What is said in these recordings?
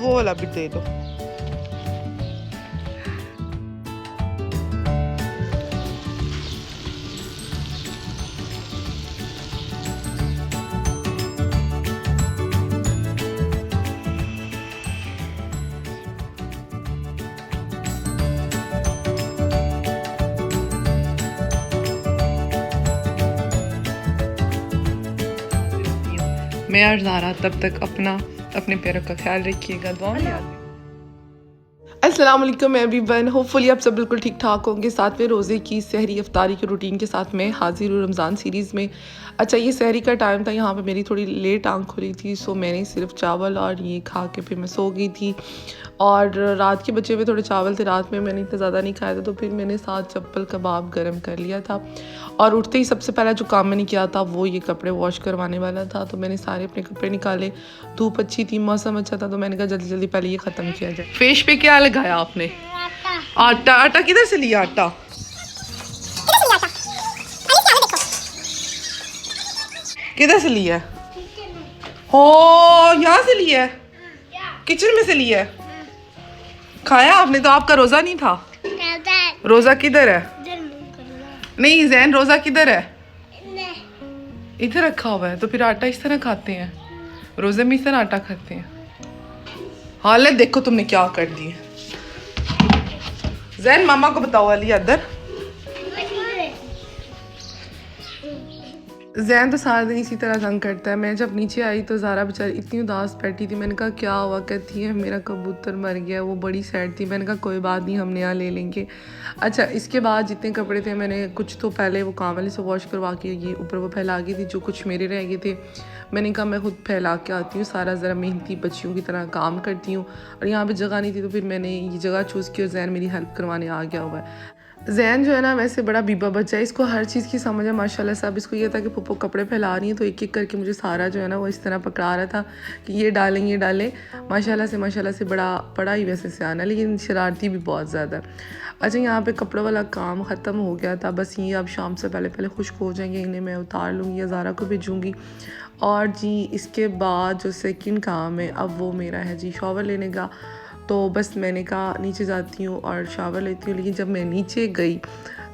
वो वाला भी दे दो। मैं और ज़ारा तब तक अपने पैरों का ख्याल रखिएगा, दुआ में याद। अस्सलाम वालेकुम एवरीवन, होपफुली आप सब बिल्कुल ठीक ठाक होंगे। साथ में रोज़े की सहरी अफ्तारी के रूटीन के साथ में हाजिर हूँ रमज़ान सीरीज़ में। अच्छा, ये सहरी का टाइम था, यहाँ पे मेरी थोड़ी लेट आँख खुली थी, सो मैंने सिर्फ चावल और ये खा के फिर मैं सो गई थी। और रात के बचे हुए थोड़े चावल थे, रात में मैंने इतना ज़्यादा नहीं खाया था, तो फिर मैंने 7 चप्पल कबाब गर्म कर लिया था। और उठते ही सबसे पहला जो काम मैंने किया था वो ये कपड़े वॉश करवाने वाला था, तो मैंने सारे अपने कपड़े निकाले। धूप अच्छी थी, मौसम अच्छा था, तो मैंने कहा जल्दी जल्दी पहले ये ख़त्म किया जाए। फेस पे क्या लगाया आपने? आटा। आटा किधर से लिया? आटा किधर से लिया? हो, यहाँ से लिया? किचन में से लिया? खाया आपने? तो आपका रोज़ा नहीं था। रोज़ा किधर है? नहीं जैन, रोज़ा किधर है? इधर रखा हुआ है। तो फिर आटा इस तरह खाते हैं? रोज़े में इस तरह आटा खाते हैं? हालत देखो तुमने क्या कर दी है। जैन मामा को बताओ, अली अदर। जैन तो सारा दिन इसी तरह तंग करता है। मैं जब नीचे आई तो ज़ारा बेचारी इतनी उदास बैठी थी। मैंने कहा क्या हुआ? कहती है मेरा कबूतर मर गया। वो बड़ी सैड थी। मैंने कहा कोई बात नहीं, हम नया ले लेंगे। अच्छा, इसके बाद जितने कपड़े थे मैंने कुछ तो पहले वो काम वाले से वॉश करवा के ये ऊपर वो फैला गई थी, जो कुछ मेरे रह गए थे मैंने कहा मैं खुद फैला के आती हूँ, सारा ज़रा मेहनती बच्चियों की तरह काम करती हूँ। और यहाँ पे जगह नहीं थी, तो फिर मैंने ये जगह चूज़ की और जैन मेरी हेल्प करवाने आ गया हुआ है। जैन जो है ना वैसे बड़ा बीबा बच्चा है, इसको हर चीज़ की समझ है माशाल्लाह से। अब इसको ये था कि पप्पो कपड़े फैला रही है, तो एक एक करके मुझे सारा जो है ना वो इस तरह पकड़ा रहा था कि ये डालें ये डालें। माशाल्लाह से बड़ा ही वैसे सियाना है, लेकिन शरारती भी बहुत ज़्यादा है। अच्छा, यहाँ पे कपड़ों वाला काम ख़त्म हो गया था, बस ये अब शाम से पहले खुश्क हो जाएंगे। इन्हें मैं उतार लूँगी या ज़ारा को भेजूँगी। और जी इसके बाद जो सेकंड काम है अब वो मेरा है जी शावर लेने का। तो बस मैंने कहा नीचे जाती हूँ और शावर लेती हूँ। लेकिन जब मैं नीचे गई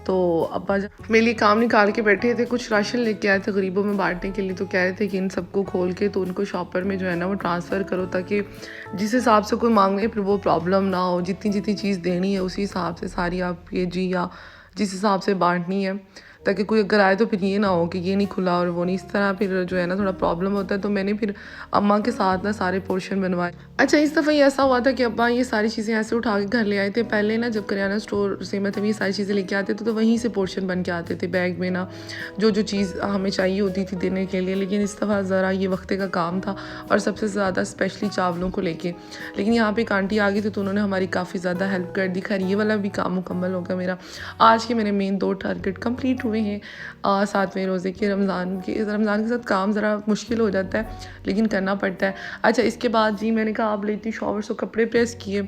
तो अब्बा मेरे लिए काम निकाल के बैठे थे, कुछ राशन लेके आए थे गरीबों में बांटने के लिए। तो कह रहे थे कि इन सबको खोल के तो उनको शॉपर में जो है ना वो ट्रांसफ़र करो, ताकि जिस हिसाब से कोई मांगे फिर वो प्रॉब्लम ना हो। जितनी जितनी चीज़ देनी है उसी हिसाब से सारी आप ये जी या जिस हिसाब से बांटनी है, ताकि कोई अगर आए तो फिर ये ना हो कि ये नहीं खुला और वो नहीं, इस तरह फिर जो है ना थोड़ा प्रॉब्लम होता है। तो मैंने फिर अम्मा के साथ ना सारे पोर्शन बनवाए। अच्छा, इस दफ़ा ये ऐसा हुआ था कि अब्बा ये सारी चीज़ें ऐसे उठा के घर ले आए थे। पहले ना जब करियाना स्टोर से मतलब ये सारी चीज़ें लेके आते थे तो वहीं से पोर्शन बन के आते थे बैग में ना, जो चीज़ हमें चाहिए होती थी देने के लिए। लेकिन इस दफ़ा ज़रा ये वक्ते का काम था और सबसे ज़्यादा स्पेशली चावलों को लेके। लेकिन यहाँ पे एक आंटी आ गई थी तो उन्होंने हमारी काफ़ी ज़्यादा हेल्प कर दी। खैर ये वाला भी काम मुकम्मल हो गया मेरा। आज के मेरे मेन 2 टारगेट कंप्लीट हुए हैं। साथ में रोज़े के रमज़ान के साथ काम ज़रा मुश्किल हो जाता है, लेकिन करना पड़ता है। अच्छा, इसके बाद जी मैंने कहा आप लेती शॉवर से कपड़े प्रेस किए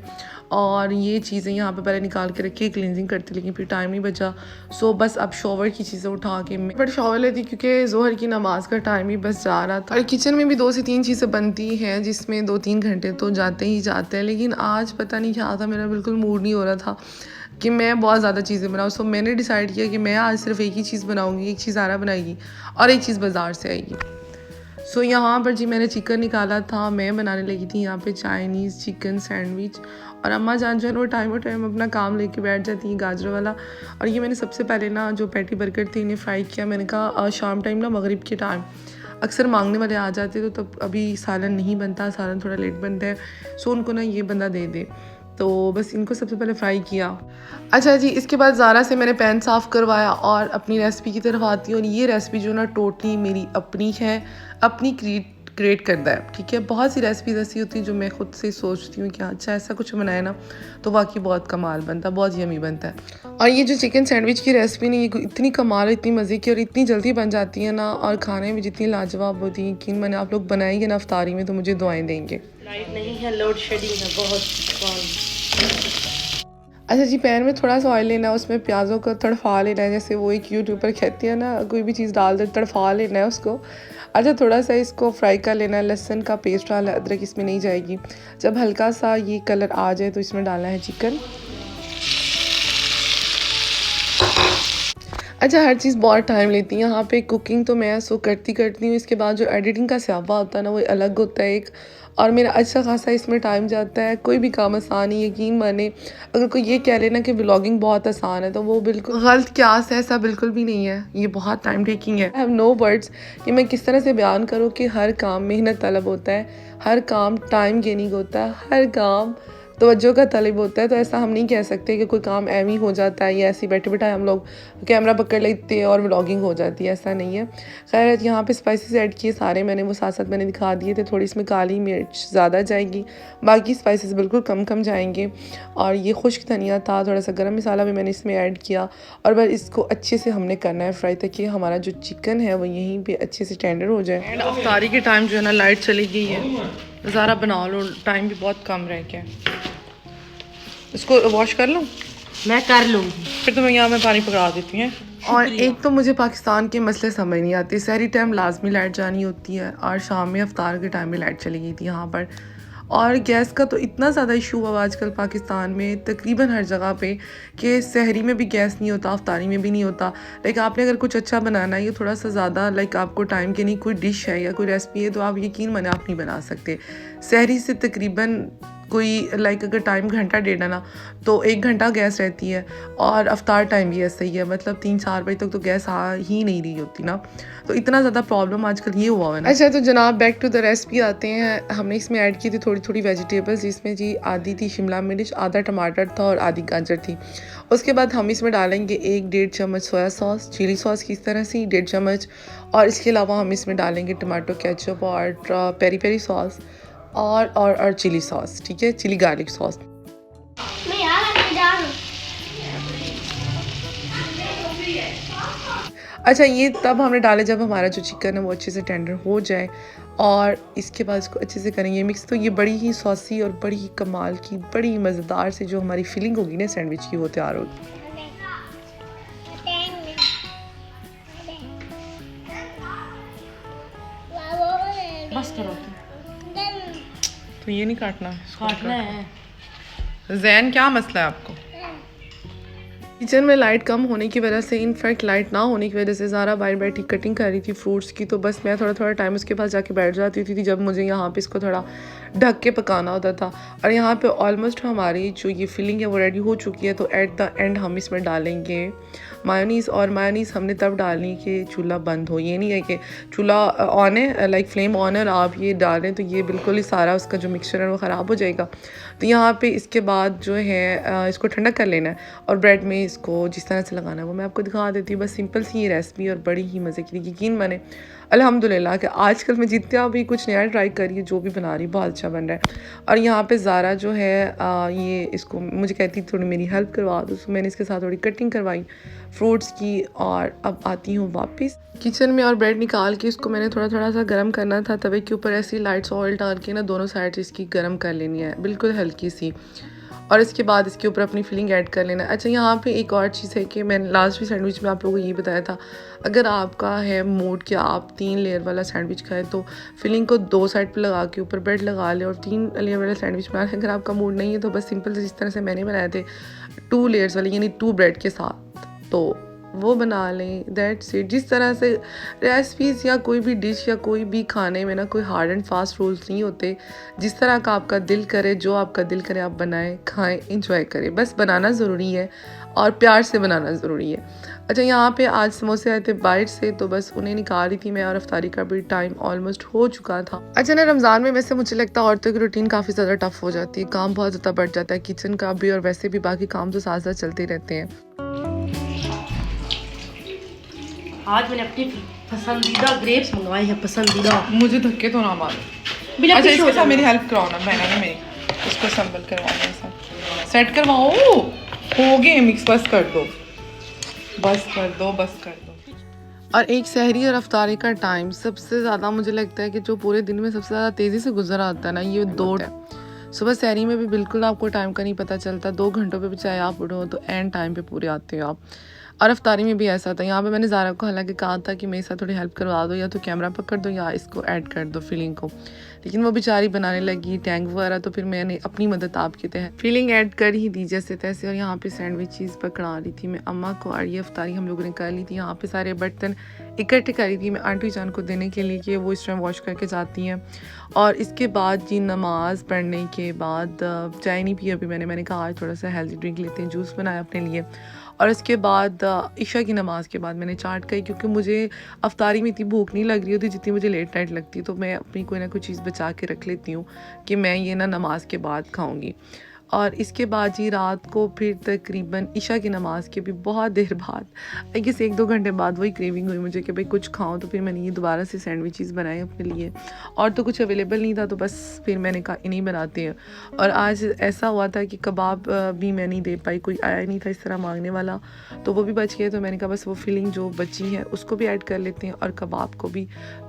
और ये चीज़ें यहाँ पे पहले निकाल के रखी, क्लींजिंग करती, लेकिन फिर टाइम नहीं बचा। सो बस अब शॉवर की चीज़ें उठा के मैं शॉवर लेती, क्योंकि ज़ोहर की नमाज़ का टाइम ही बस जा रहा था। और किचन में भी 2 से 3 चीज़ें बनती हैं, जिसमें 2-3 घंटे तो जाते ही जाते हैं। लेकिन आज पता नहीं क्या था, मेरा बिल्कुल मूड नहीं हो रहा था कि मैं बहुत ज़्यादा चीज़ें बनाऊँ। सो मैंने डिसाइड किया कि मैं आज सिर्फ एक ही चीज़ बनाऊँगी, एक चीज़ ज़ारा बनाएगी और एक चीज़ बाज़ार से आएगी। सो यहाँ पर जी मैंने चिकन निकाला था, मैं बनाने लगी थी यहाँ पे चाइनीज़ चिकन सैंडविच। और अम्मा जान जो है वो टाइम अपना काम लेके बैठ जाती हैं गाजर वाला। और ये मैंने सबसे पहले ना जो पैटी बर्गर थे इन्हें फ्राई किया। मैंने कहा शाम टाइम ना मगरिब के टाइम अक्सर मांगने वाले आ जाते तो तब अभी सालन नहीं बनता, सालन थोड़ा लेट बनता है, सो उनको ना ये बंदा दे दे। तो बस इनको सबसे पहले फ्राई किया। अच्छा जी, इसके बाद ज़ारा से मैंने पैन साफ़ करवाया और अपनी रेसिपी की तरफ आती हूँ। और ये रेसिपी जो ना टोटली मेरी अपनी है, अपनी क्रिएट करता है, ठीक है। बहुत सी रेसिपीज़ ऐसी होती हैं जो मैं खुद से सोचती हूँ कि अच्छा ऐसा कुछ बनाए ना तो वाकई बहुत कमाल बनता है, बहुत यमी बनता है। और ये जो चिकन सैंडविच की रेसिपी नहीं, ये इतनी कमाल है, इतनी मज़े की और इतनी जल्दी बन जाती है ना, और खाने में जितनी लाजवाब होती है। यकीन मैंने आप लोग बनाएंगे ना अफ्तारी में तो मुझे दुआएं देंगे। लाइट नहीं है, लोड शेडिंग है बहुत। अच्छा जी, पैन में थोड़ा सा ऑयल लेना है, उसमें प्याज़ों को तड़फा लेना है। जैसे वो एक यूट्यूबर कहती है ना, कोई भी चीज़ डाल दे तड़फा लेना है उसको। अच्छा थोड़ा सा इसको फ्राई कर लेना है, लहसुन का पेस्ट डालना है, अदरक इसमें नहीं जाएगी। जब हल्का सा ये कलर आ जाए तो इसमें डालना है चिकन। अच्छा हर चीज़ बहुत टाइम लेती है यहाँ पे। कुकिंग तो मैं सो करती हूँ, इसके बाद जो एडिटिंग का स्यापा होता है ना वो अलग होता है एक, और मेरा अच्छा खासा इसमें टाइम जाता है। कोई भी काम आसान नहीं, यकीन माने। अगर कोई ये कह लेना कि व्लॉगिंग बहुत आसान है तो वो बिल्कुल गलत क्यास है, ऐसा बिल्कुल भी नहीं है। ये बहुत टाइम टेकिंग है। आई हैव नो वर्ड्स कि मैं किस तरह से बयान करूँ कि हर काम मेहनत तलब होता है, हर काम टाइम गेनिंग होता है, हर काम तवज्जो का तलब होता है। तो ऐसा हम नहीं कह सकते कि कोई काम एम ही हो जाता है या ऐसे बैठे बैठाए हम लोग कैमरा पकड़ लेते हैं और व्लॉगिंग हो जाती है, ऐसा नहीं है। खैर यहाँ पे स्पाइसेस ऐड किए सारे मैंने, वो साथ साथ मैंने दिखा दिए थे। थोड़ी इसमें काली मिर्च ज़्यादा जाएगी, बाकी स्पाइसेस बिल्कुल कम कम जाएंगे। और ये खुश्क धनिया था, थोड़ा सा गरम मसाला भी मैंने इसमें ऐड किया। और बस इसको अच्छे से हमने करना है फ्राई, ताकि हमारा जो चिकन है वो यहीं पे अच्छे से टेंडर हो जाए। एंड अफ्तारी के टाइम जो है ना लाइट चली गई है, ज़रा बना लो, टाइम भी बहुत कम रह गया। इसको वॉश कर लूँ? मैं कर लूँगी, फिर तो मैं यहाँ में पानी पकड़ा देती हैं। और एक तो मुझे पाकिस्तान के मसले समझ नहीं आते। सहरी टाइम लाजमी लाइट जानी होती है और शाम में अफ्तार के टाइम में लाइट चली गई थी यहाँ पर। और गैस का तो इतना ज़्यादा इशू हुआ आजकल पाकिस्तान में तकरीबन हर जगह पे कि सहरी में भी गैस नहीं होता, अफ्तारी में भी नहीं होता। लाइक आपने अगर कुछ अच्छा बनाना है, ये थोड़ा सा ज़्यादा लाइक आपको टाइम की नहीं कोई डिश है या कोई रेसिपी है तो आप यकीन माने आप नहीं बना सकते। सहरी से तकरीबन कोई लाइक अगर टाइम घंटा डेढ़ ना तो 1 घंटा गैस रहती है। और अफ्तार टाइम भी ऐसा ही है, मतलब 3-4 बजे तक तो गैस आ ही नहीं रही होती ना। तो इतना ज़्यादा प्रॉब्लम आजकल ये हुआ है ना। अच्छा तो जनाब बैक टू द रेसिपी आते हैं। हमने इसमें ऐड की थी थोड़ी थोड़ी वेजिटेबल्स, जिसमें जी आधी थी शिमला मिर्च, आधा टमाटर था और आधी गाजर थी। उसके बाद हम इसमें डालेंगे 1-1.5 चम्मच सोया सॉस, चिली सॉस की इस तरह से 1.5 चम्मच। और इसके अलावा हम इसमें डालेंगे टमाटो केचप और पेरी पेरी सॉस और चिली सॉस, ठीक है, चिली गार्लिक सॉस। अच्छा ये तब हमने डाले जब हमारा जो चिकन है वो अच्छे से टेंडर हो जाए। और इसके बाद इसको अच्छे से करेंगे मिक्स। तो ये बड़ी ही सॉसी और बड़ी ही कमाल की बड़ी मज़ेदार से जो हमारी फीलिंग होगी ना सैंडविच की वो तैयार होगी। बस करो तो ये नहीं काटना है। जैन क्या मसला है आपको? किचन में लाइट कम होने की वजह से, इनफैक्ट लाइट ना होने की वजह से ज़ारा बाहर बैठी कटिंग कर रही थी फ्रूट्स की। तो बस मैं थोड़ा थोड़ा टाइम उसके पास जाके बैठ जाती थी जब मुझे यहाँ पे इसको थोड़ा ढक के पकाना होता था। और यहाँ पे ऑलमोस्ट हमारी जो ये फिलिंग है वो रेडी हो चुकी है। तो एट द एंड हम इसमें डालेंगे मायोनीज़। और मायोनीज़ हमने तब डालनी कि चूल्हा बंद हो, ये नहीं है कि चूल्हा ऑन है, लाइक फ्लेम ऑन है और आप ये डाल रहे हैं तो ये बिल्कुल ही सारा उसका जो मिक्सचर है वो ख़राब हो जाएगा। तो यहाँ पे इसके बाद जो है इसको ठंडा कर लेना है और ब्रेड में इसको जिस तरह से लगाना है वो मैं आपको दिखा देती हूँ। बस सिंपल सी ये रेसिपी और बड़ी ही मज़े की, यकीन माने अल्हम्दुलिल्लाह कि आजकल मैं जितना भी कुछ नया ट्राई कर रही हूँ, जो भी बना रही हूँ बहुत अच्छा बन रहा है। और यहाँ पे ज़ारा जो है ये इसको मुझे कहती थोड़ी मेरी हेल्प करवा दो, तो मैंने इसके साथ थोड़ी कटिंग करवाई फ्रूट्स की। और अब आती हूँ वापस किचन में और ब्रेड निकाल के इसको मैंने थोड़ा थोड़ा सा गर्म करना था तवे के ऊपर। ऐसी लाइट ऑयल डाल के ना दोनों साइड से इसकी गर्म कर लेनी है बिल्कुल हल्की सी। और इसके बाद इसके ऊपर अपनी फिलिंग ऐड कर लेना। अच्छा यहाँ पे एक और चीज़ है कि मैंने लास्ट भी सैंडविच में आप लोगों को ये बताया था, अगर आपका है मूड कि आप 3 लेयर वाला सैंडविच खाएं तो फिलिंग को 2 साइड पे लगा के ऊपर ब्रेड लगा ले और 3 लेयर वाला सैंडविच बना लें। अगर आपका मूड नहीं है तो बस सिंपल से जिस तरह से मैंने बनाए थे 2 लेयर्स वाले यानी 2 ब्रेड के साथ, तो वो बना लें। That's it. जिस तरह से रेसिपीज़ या कोई भी डिश या कोई भी खाने में ना कोई हार्ड एंड फास्ट रूल्स नहीं होते। जिस तरह का आपका दिल करे, जो आपका दिल करे आप बनाएं, खाएं, इंजॉय करें। बस बनाना ज़रूरी है और प्यार से बनाना ज़रूरी है। अच्छा यहाँ पे आज समोसे आए थे बाहर से, तो बस उन्हें निकाल रही थी मैं और अफ्तारी का भी टाइम ऑलमोस्ट हो चुका था। अच्छा ना रमज़ान में वैसे मुझे लगता है औरतों की रूटीन काफ़ी ज़्यादा टफ हो जाती है, काम बहुत ज़्यादा बढ़ जाता है किचन का भी और वैसे भी बाकी काम तो साथ साथ चलते रहते हैं। आज मैंने अपनी पसंदीदा ग्रेप्स मंगवाए हैं, पसंदीदा। मुझे धक्के तो ना मारो। अच्छा इसके साथ मेरी हेल्प कराओ ना, मैंने ना मेरी इसको संभल करवाना, सेट करवाओ। हो गए मिक्स, बस कर दो बस कर दो बस कर दो। और एक सहरी और अफ्तारी का टाइम सबसे ज़्यादा मुझे लगता है कि जो पूरे दिन में सबसे ज़्यादा तेज़ी से गुजरा आता है ना, ये 2 है। सुबह सहरी में भी बिल्कुल आपको टाइम का नहीं पता चलता, 2 घंटों पे भी चाहे आप उठो तो एंड टाइम पे पूरे आते हो आप। और अफ्तारी में भी ऐसा था। यहाँ पे मैंने ज़ारा को हालांकि कहा था कि मेरे साथ थोड़ी हेल्प करवा दो, या तो कैमरा पकड़ दो या इसको ऐड कर दो फीलिंग को, लेकिन वो बेचारी बनाने लगी टैंक वगैरह, तो फिर मैंने अपनी मदद आपके तहत फीलिंग ऐड कर ही दी जैसे तैसे। और यहाँ पे सैंडविचेस पकड़ा रही थी मैं अम्मा को, और ये अफ्तारी हम लोगों ने कर ली थी। यहाँ पे सारे बर्तन इकट्ठे करी थी मैं आंटी जान को देने के लिए कि वो इस टाइम वॉश करके जाती हैं। और इसके बाद जी नमाज़ पढ़ने के बाद चाय नहीं पी अभी मैंने कहा आज थोड़ा सा हेल्दी ड्रिंक लेते हैं, जूस बनाया अपने लिए। और इसके बाद इशा की नमाज़ के बाद मैंने चाट खाई, क्योंकि मुझे अफ्तारी में इतनी भूख नहीं लग रही होती जितनी मुझे लेट नाइट लगती है, तो मैं अपनी कोई ना कोई चीज़ बचा के रख लेती हूँ कि मैं ये ना नमाज के बाद खाऊंगी। और इसके बाद जी रात को फिर तकरीबन इशा की नमाज़ के भी बहुत देर बाद, आई गेस 1-2 घंटे बाद वही क्रेविंग हुई मुझे कि भाई कुछ खाऊं, तो फिर मैंने ये दोबारा से सैंडविचेस बनाए अपने लिए। और तो कुछ अवेलेबल नहीं था, तो बस फिर मैंने कहा इन्हीं बनाते हैं। और आज ऐसा हुआ था कि कबाब भी मैं नहीं दे पाई, कोई आया नहीं था इस तरह मांगने वाला, तो वो भी बच गए। तो मैंने कहा बस वो फिलिंग जो बची है उसको भी ऐड कर लेते हैं और कबाब को भी,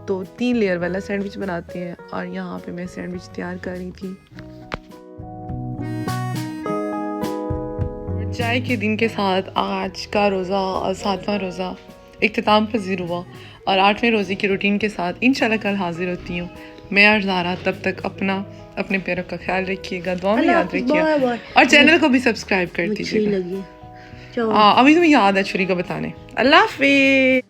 तो 3 लेयर वाला सैंडविच बनाते हैं। और यहाँ पे मैं सैंडविच तैयार कर रही थी। चाय के दिन के साथ आज का रोज़ा और 7वां रोज़ा इख्तिताम पजीर हुआ, और 8वें रोज़े की रूटीन के साथ इंशाल्लाह कल हाजिर होती हूँ मैं और ज़ारा। तब तक अपने प्यारों का ख्याल रखिएगा, दुआ में याद रखिएगा, और चैनल को भी सब्सक्राइब कर दीजिएगा। अभी तुम्हें याद है छुरी को बताने। अल्लाह हाफिज़।